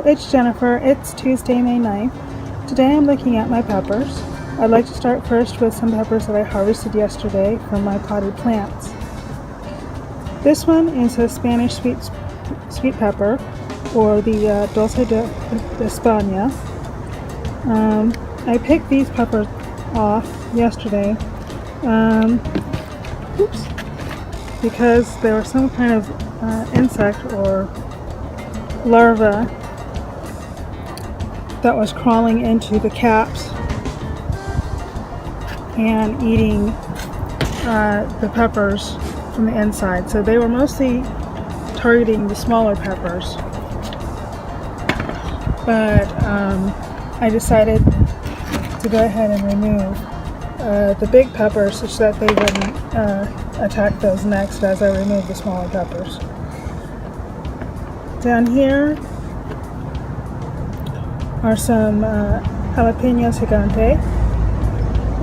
it's Jennifer. It's Tuesday, May 9th. Today I'm looking at my peppers. I'd like to start first with some peppers that I harvested yesterday from my potted plants. This one is a Spanish sweet pepper, or the Dulce de España. I picked these peppers off yesterday because there was some kind of insect or larva that was crawling into the caps and eating the peppers from the inside. So they were mostly targeting the smaller peppers, but I decided to go ahead and remove the big peppers such that they wouldn't attack those next as I remove the smaller peppers. Down here are some jalapenos gigante,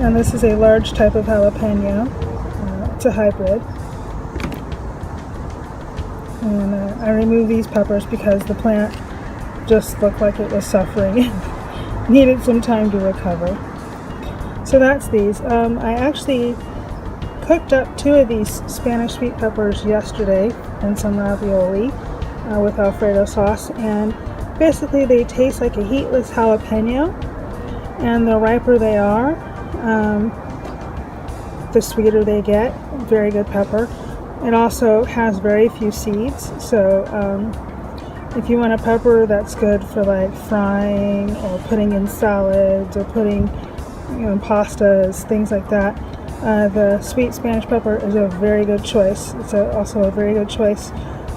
and this is a large type of jalapeno. It's a hybrid, and I removed these peppers because the plant just looked like it was suffering and needed some time to recover. So that's these. I actually cooked up 2 of these Spanish sweet peppers yesterday in some ravioli with Alfredo sauce, and basically they taste like a heatless jalapeno, and the riper they are, the sweeter they get. Very good pepper. It also has very few seeds, so if you want a pepper that's good for like frying or putting in salads or putting in pastas, things like that, the sweet Spanish pepper is a very good choice. It's also a very good choice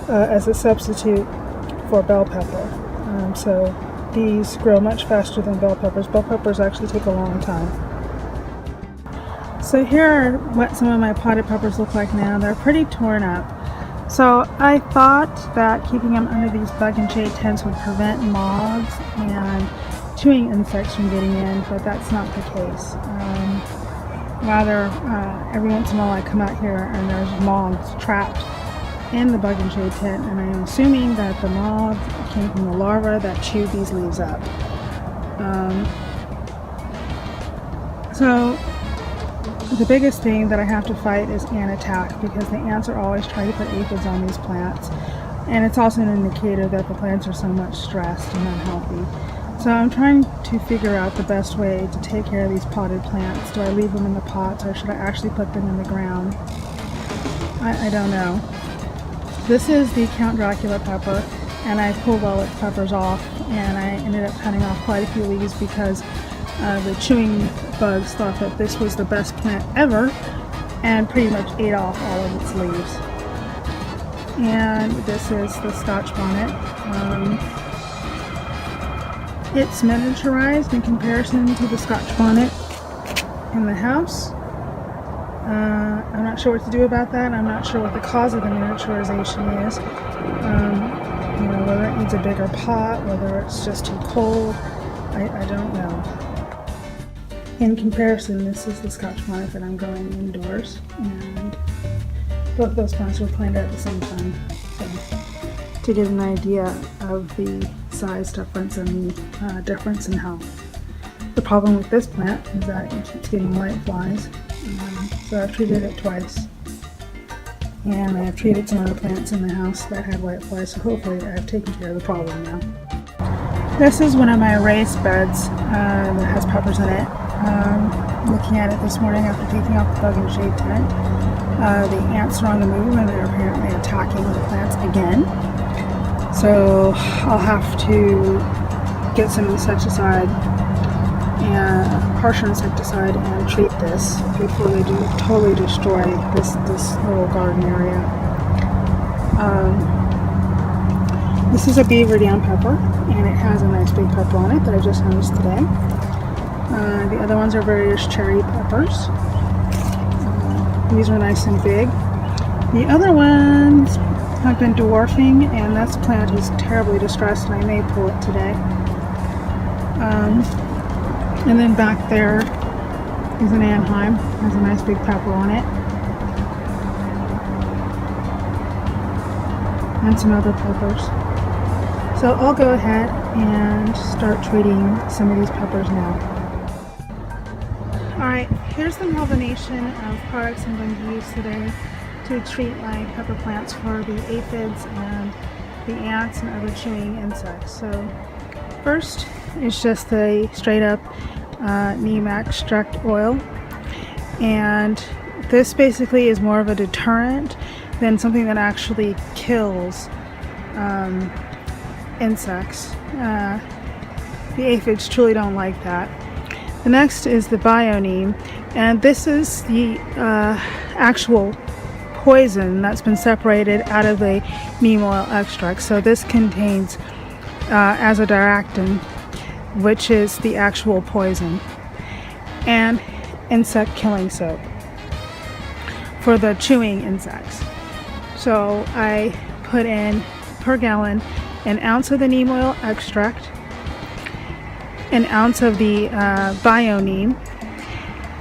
as a substitute for bell pepper. So these grow much faster than bell peppers. Bell peppers actually take a long time. So here are what some of my potted peppers look like now. They're pretty torn up. So I thought that keeping them under these bug and shade tents would prevent moths and chewing insects from getting in, but that's not the case. Rather, every once in a while I come out here and there's moths trapped in the bug and shade tent, and I'm assuming that the moth came from the larva that chewed these leaves up. So the biggest thing that I have to fight is ant attack, because the ants are always trying to put aphids on these plants, and it's also an indicator that the plants are so much stressed and unhealthy. So I'm trying to figure out the best way to take care of these potted plants. Do I leave them in the pots, or should I actually put them in the ground? I don't know. This is the Count Dracula pepper, and I pulled all its peppers off, and I ended up cutting off quite a few leaves because the chewing bugs thought that this was the best plant ever and pretty much ate off all of its leaves. And this is the Scotch bonnet. It's miniaturized in comparison to the Scotch bonnet in the house. I'm not sure what to do about that. I'm not sure what the cause of the miniaturization is. Whether it needs a bigger pot, whether it's just too cold, I don't know. In comparison, this is the Scotch bonnet that I'm growing indoors, and both those plants were planted at the same time. So, to get an idea of the size difference and the difference in health. The problem with this plant is that it keeps getting white flies. So I've treated it twice, and I've treated some other plants in the house that had white flies, so hopefully I've taken care of the problem now. This is one of my raised beds that has peppers in it. Looking at it this morning after taking off the bug and shade tent, the ants are on the move and they're apparently attacking the plants again. So I'll have to get some insecticide and partial insecticide and treat this before they do totally destroy this little garden area. This is a beaver down pepper, and it has a nice big pepper on it that I just noticed today. The other ones are various cherry peppers. These are nice and big. The other ones have been dwarfing, and that's a plant who's terribly distressed, and I may pull it today. And then back there is an Anaheim. Has a nice big pepper on it. And some other peppers. So I'll go ahead and start treating some of these peppers now. Alright, here's the combination of products I'm going to use today to treat my pepper plants for the aphids and the ants and other chewing insects. So first is just the straight up neem extract oil, and this basically is more of a deterrent than something that actually kills insects. The aphids truly don't like that. The next is the bio-neem, and this is the actual poison that's been separated out of the neem oil extract. So this contains azadirachtin, which is the actual poison, and insect killing soap for the chewing insects. So I put in per gallon an ounce of the neem oil extract, an ounce of the bio-neem,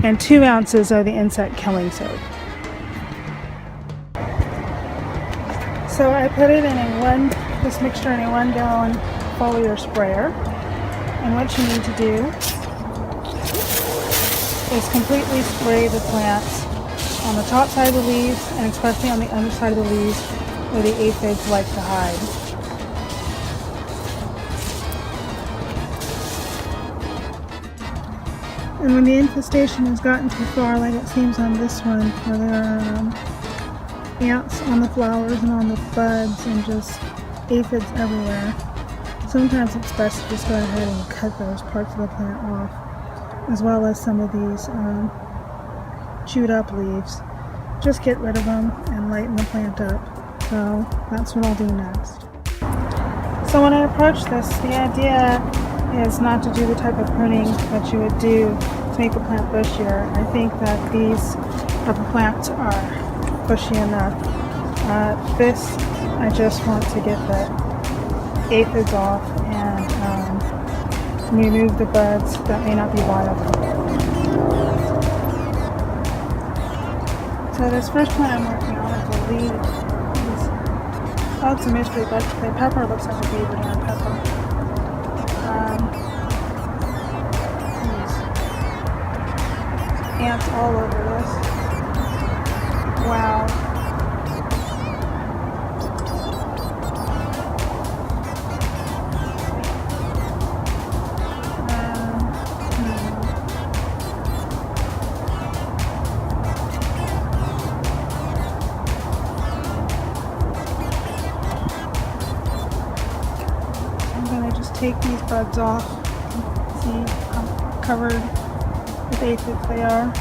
and 2 ounces of the insect killing soap. So I put it in this mixture in a 1 gallon foliar sprayer, and what you need to do is completely spray the plants on the top side of the leaves, and especially on the underside of the leaves where the aphids like to hide. And when the infestation has gotten too far, like it seems on this one, where there are ants on the flowers and on the buds and just aphids everywhere, sometimes it's best to just go ahead and cut those parts of the plant off, as well as some of these chewed up leaves. Just get rid of them and lighten the plant up. So that's what I'll do next. So when I approach this, the idea is not to do the type of pruning that you would do to make the plant bushier. I think that these pepper plants are bushy enough. This, I just want to get the aphids off and remove the buds that may not be viable. So this first plant I'm working on is a leaf. Oh, it's a mystery, but the pepper looks like a beaver down pepper. Ants all over this. Wow. I'm going to just take these buds off. See how covered with aphids they are.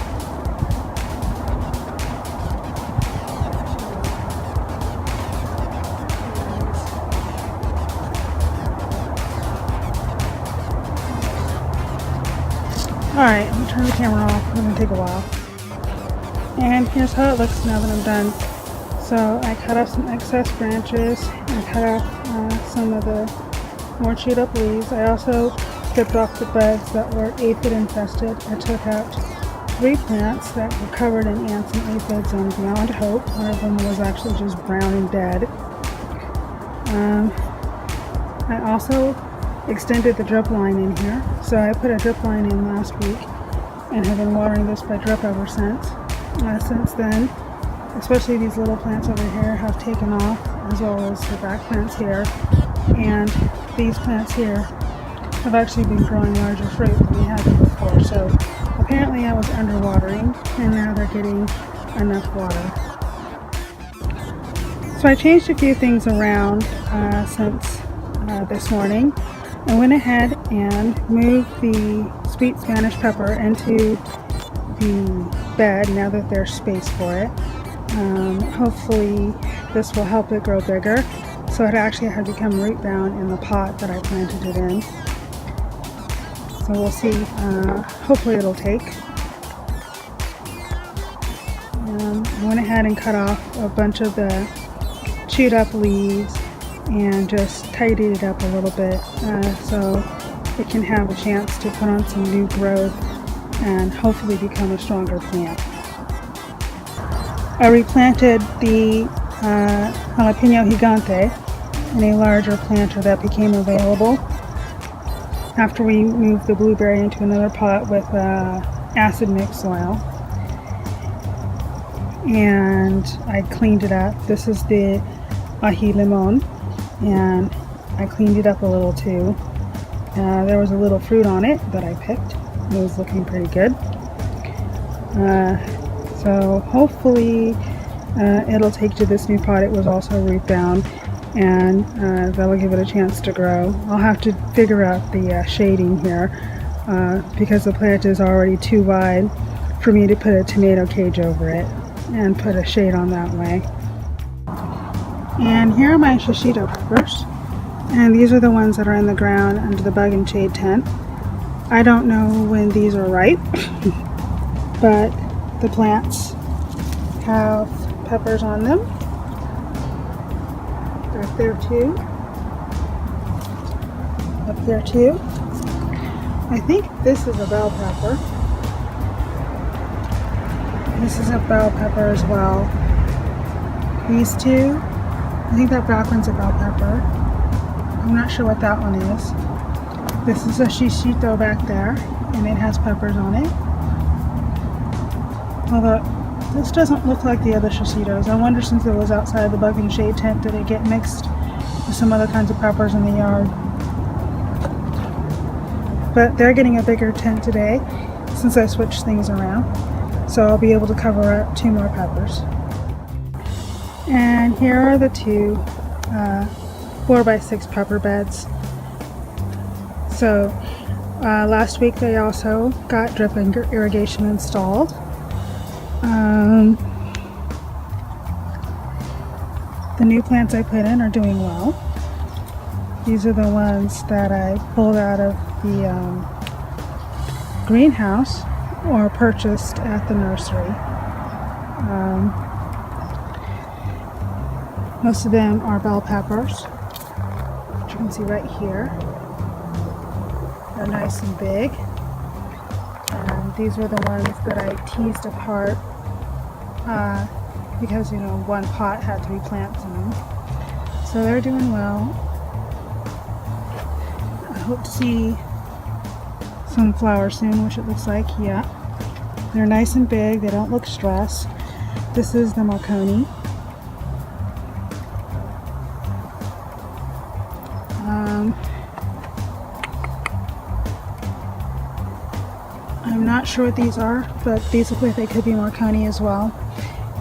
Alright, I'm going to turn the camera off. It's going to take a while. And here's how it looks now that I'm done. So I cut off some excess branches and cut off some of the more chewed up leaves. I also stripped off the buds that were aphid infested. I took out 3 plants that were covered in ants and aphids and beyond hope. One of them was actually just brown and dead. I also extended the drip line in here. So I put a drip line in last week and have been watering this by drip ever since. Since then, especially these little plants over here have taken off, as well as the back plants here. And these plants here have actually been growing larger fruit than we had before. So apparently I was underwatering, and now they're getting enough water. So I changed a few things around since this morning. I went ahead and moved the sweet Spanish pepper into the bed now that there's space for it. Hopefully this will help it grow bigger, so it actually had become root bound in the pot that I planted it in. So we'll see. Hopefully it'll take. I went ahead and cut off a bunch of the chewed up leaves and just tidied it up a little bit so it can have a chance to put on some new growth and hopefully become a stronger plant. I replanted the jalapeno gigante in a larger planter that became available after we moved the blueberry into another pot with acid mix soil. And I cleaned it up. This is the ají limón, and I cleaned it up a little too. There was a little fruit on it that I picked. It was looking pretty good. So hopefully it'll take to this new pot. It was also root bound, and that'll give it a chance to grow. I'll have to figure out the shading here because the plant is already too wide for me to put a tomato cage over it and put a shade on that way. And here are my shishito peppers, and these are the ones that are in the ground under the bug and shade tent. I don't know when these are ripe, but the plants have peppers on them. Back there too. Up there too. I think this is a bell pepper. This is a bell pepper as well. These two, I think that back one's a bell pepper. I'm not sure what that one is. This is a shishito back there, and it has peppers on it. Although this doesn't look like the other shishitos. I wonder, since it was outside the bug and shade tent, did it get mixed with some other kinds of peppers in the yard? But they're getting a bigger tent today since I switched things around. So I'll be able to cover up 2 more peppers. And here are the 2 4x6 pepper beds. So last week they also got drip irrigation installed. The new plants I put in are doing well. These are the ones that I pulled out of the greenhouse or purchased at the nursery. Most of them are bell peppers, which you can see right here. They're nice and big. And these were the ones that I teased apart because, you know, one pot had 3 plants in them. So they're doing well. I hope to see some flowers soon, which it looks like. Yeah, they're nice and big. They don't look stressed. This is the Marconi. I'm not sure what these are, but these look like they could be Marconi as well.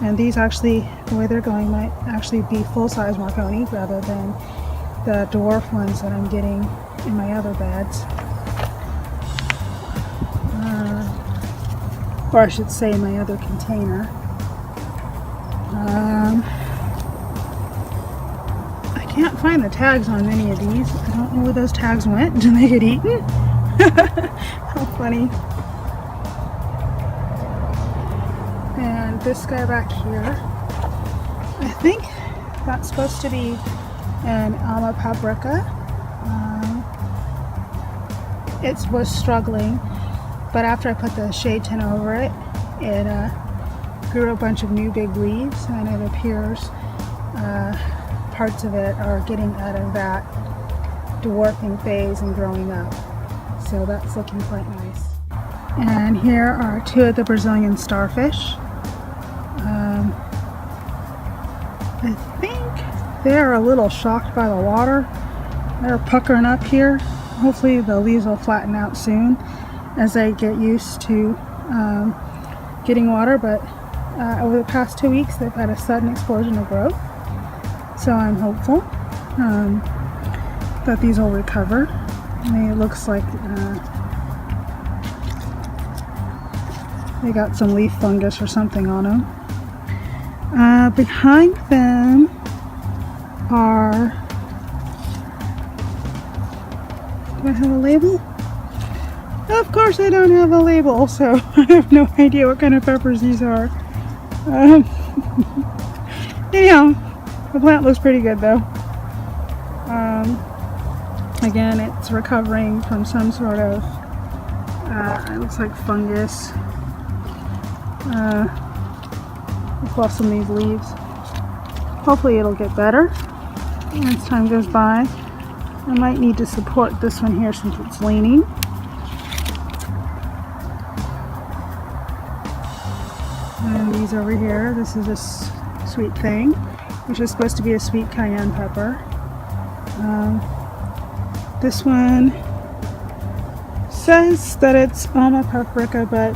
And these actually, the way they're going, might actually be full-size Marconi rather than the dwarf ones that I'm getting in my other beds. Or I should say my other container. I can't find the tags on any of these. I don't know where those tags went. Did they get eaten? How funny. And this guy back here, I think that's supposed to be an Alma paprika. It was struggling, but after I put the shade tent over it, it grew a bunch of new big leaves, and it appears parts of it are getting out of that dwarfing phase and growing up. So that's looking quite nice. And here are 2 of the Brazilian starfish. I think they're a little shocked by the water. They're puckering up here. Hopefully the leaves will flatten out soon as they get used to getting water, but over the past 2 weeks they've had a sudden explosion of growth. So I'm hopeful that these will recover. I mean, it looks like they got some leaf fungus or something on them. Behind them are, do I have a label? Of course I don't have a label, so I have no idea what kind of peppers these are. Anyhow, the plant looks pretty good though. Again, it's recovering from some sort of, it looks like fungus. I've lost some of these leaves. Hopefully it'll get better. as time goes by. I might need to support this one here since it's leaning. And these over here, this is a sweet thing, which is supposed to be a sweet cayenne pepper. This one says that it's Alma paprika, but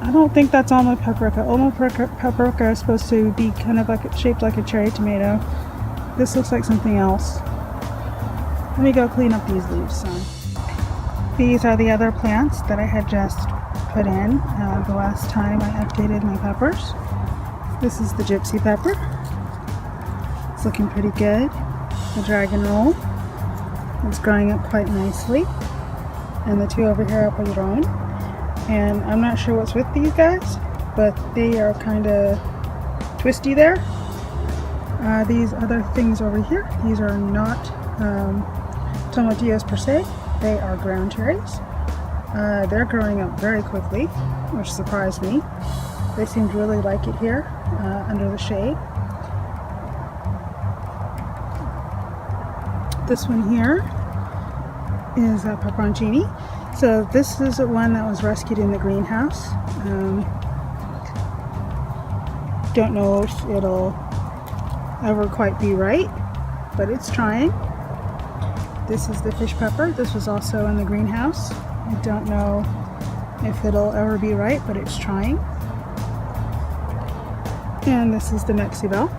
I don't think that's Alma paprika. Alma paprika is supposed to be kind of like shaped like a cherry tomato. This looks like something else. Let me go clean up these leaves some. These are the other plants that I had just put in the last time I updated my peppers. This is the gypsy pepper. It's looking pretty good. The dragon roll. It's growing up quite nicely. And the two over here are padron. And I'm not sure what's with these guys, but they are kind of twisty there. These other things over here, these are not tomatillos per se. They are ground cherries. They're growing up very quickly, which surprised me. They seem to really like it here under the shade. This one here is a peperoncini. So this is one that was rescued in the greenhouse. Don't know if it'll ever quite be right, but it's trying. This is the fish pepper. This was also in the greenhouse. I don't know if it'll ever be right, but it's trying. And this is the Mexibel.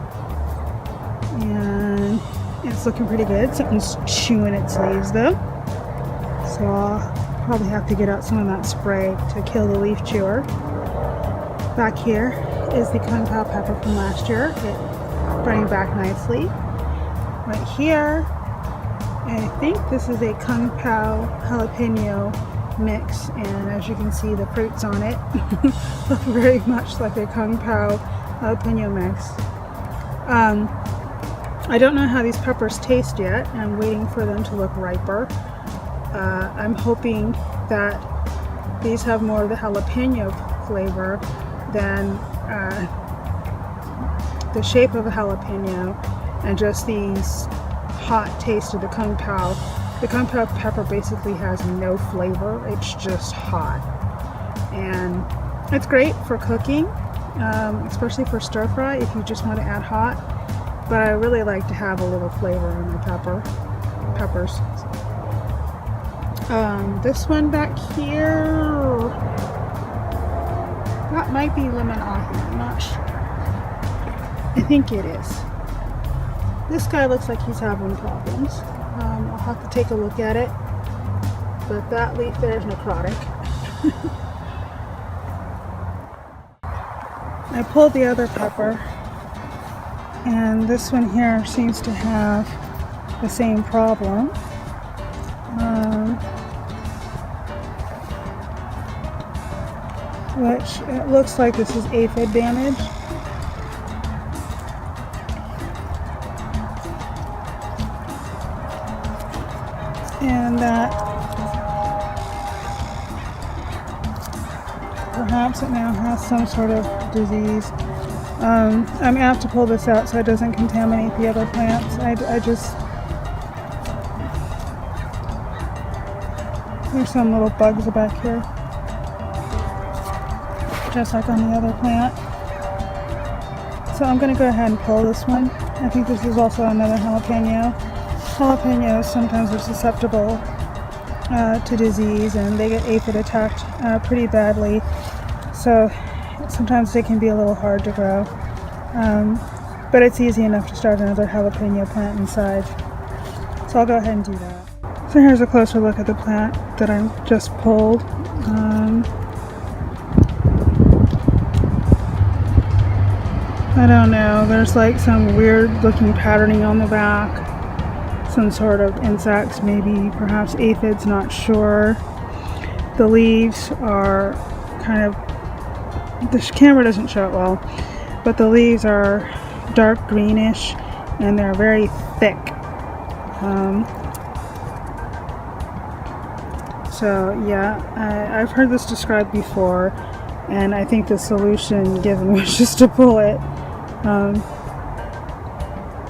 And it's looking pretty good. Something's chewing its leaves though. So I'll probably have to get out some of that spray to kill the leaf chewer. Back here is the Kung Pao pepper from last year. It's burning back nicely. Right here, I think this is a Kung Pao jalapeno mix, and as you can see, the fruits on it look very much like a Kung Pao jalapeno mix. I don't know how these peppers taste yet. I'm waiting for them to look riper. I'm hoping that these have more of the jalapeno flavor than the shape of a jalapeno and just these hot taste of the Kung Pao. The Kung Pao pepper basically has no flavor. It's just hot. And it's great for cooking, especially for stir fry if you just want to add hot. But I really like to have a little flavor in my peppers. This one back here, that might be lemon ahi, I'm not sure. I think it is. This guy looks like he's having problems. I'll have to take a look at it, but that leaf there is necrotic. I pulled the other pepper, and this one here seems to have the same problem. Which it looks like this is aphid damage. And that perhaps it now has some sort of disease. I'm going to have to pull this out so it doesn't contaminate the other plants. There's some little bugs back here, just like on the other plant. So I'm going to go ahead and pull this one. I think this is also another jalapeno. Jalapenos sometimes are susceptible to disease, and they get aphid attacked pretty badly. So sometimes they can be a little hard to grow. But it's easy enough to start another jalapeno plant inside. So I'll go ahead and do that. So here's a closer look at the plant that I just pulled. I don't know, there's like some weird looking patterning on the back. Some sort of insects, maybe perhaps aphids, not sure. The leaves are kind of, the camera doesn't show it well, but the leaves are dark greenish and they're very thick. So yeah, I've heard this described before, and I think the solution given was just to pull it.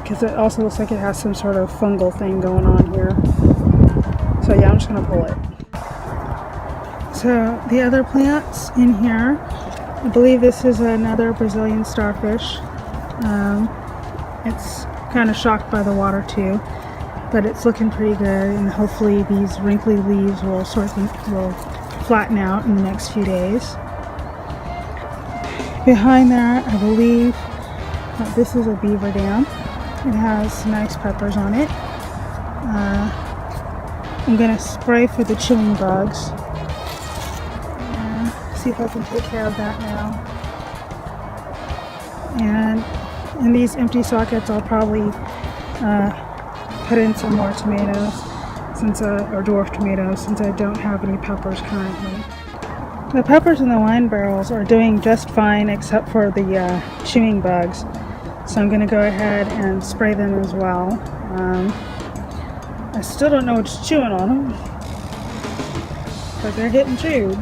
because it also looks like it has some sort of fungal thing going on here. So yeah, I'm just going to pull it. So the other plants in here, I believe this is another Brazilian starfish. It's kind of shocked by the water too, but it's looking pretty good, and hopefully these wrinkly leaves will flatten out in the next few days. Behind there, I believe that this is a beaver dam. It has nice peppers on it. I'm going to spray for the chewing bugs. See if I can take care of that now. And in these empty sockets, I'll probably put in some more tomatoes, or dwarf tomatoes, since I don't have any peppers currently. The peppers in the wine barrels are doing just fine except for the chewing bugs. So I'm going to go ahead and spray them as well. I still don't know what's chewing on them, but they're getting chewed.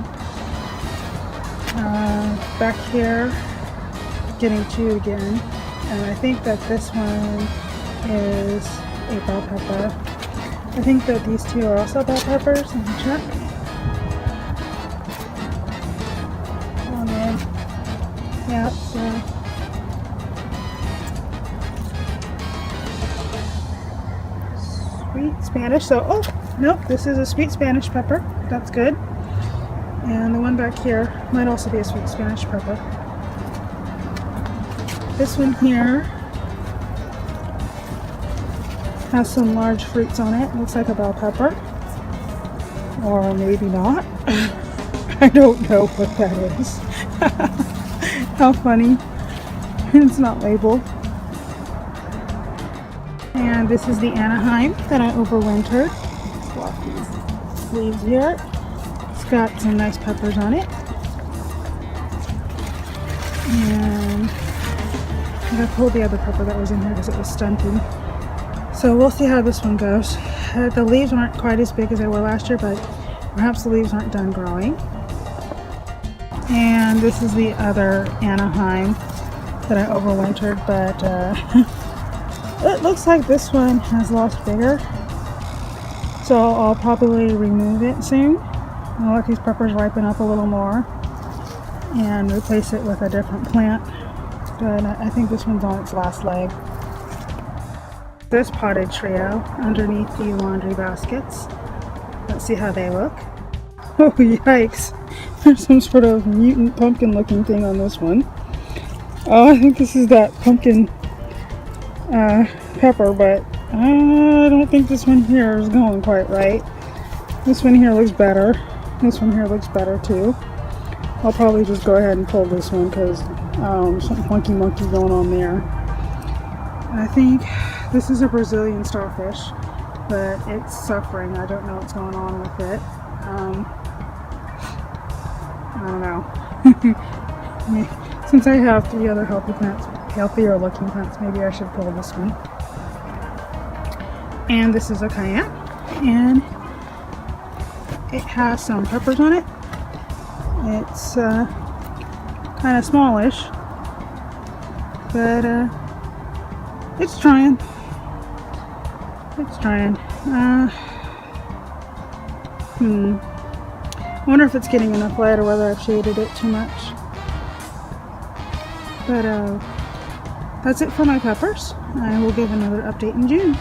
Back here, getting chewed again. And I think that this one is a bell pepper. I think that these two are also bell peppers. Let me check. Oh man. Yeah, so. Sweet Spanish. So, oh, nope, this is a sweet Spanish pepper. That's good. And the one back here might also be a sweet Spanish pepper. This one here has some large fruits on it. Looks like a bell pepper. Or maybe not. I don't know what that is. How funny. It's not labeled. And this is the Anaheim that I overwintered. Swap these leaves here. It's got some nice peppers on it. And I pulled the other pepper that was in here because it was stunted. So we'll see how this one goes. The leaves aren't quite as big as they were last year, but perhaps the leaves aren't done growing. And this is the other Anaheim that I overwintered, but it looks like this one has lost vigor. So I'll probably remove it soon. I'll let these peppers ripen up a little more and replace it with a different plant. But I think this one's on its last leg. This potted trio underneath the laundry baskets. Let's see how they look. Oh yikes! There's some sort of mutant pumpkin looking thing on this one. Oh, I think this is that pumpkin pepper, but I don't think this one here is going quite right. This one here looks better. This one here looks better too. I'll probably just go ahead and pull this one because something funky monkey going on there. I think this is a Brazilian starfish, but it's suffering. I don't know what's going on with it. I don't know. Since I have 3 other healthier looking plants, maybe I should pull this one. And this is a cayenne, and it has some peppers on it. It's kind of smallish, but it's trying. It's trying. I wonder if it's getting enough light or whether I've shaded it too much. But that's it for my peppers. I will give another update in June.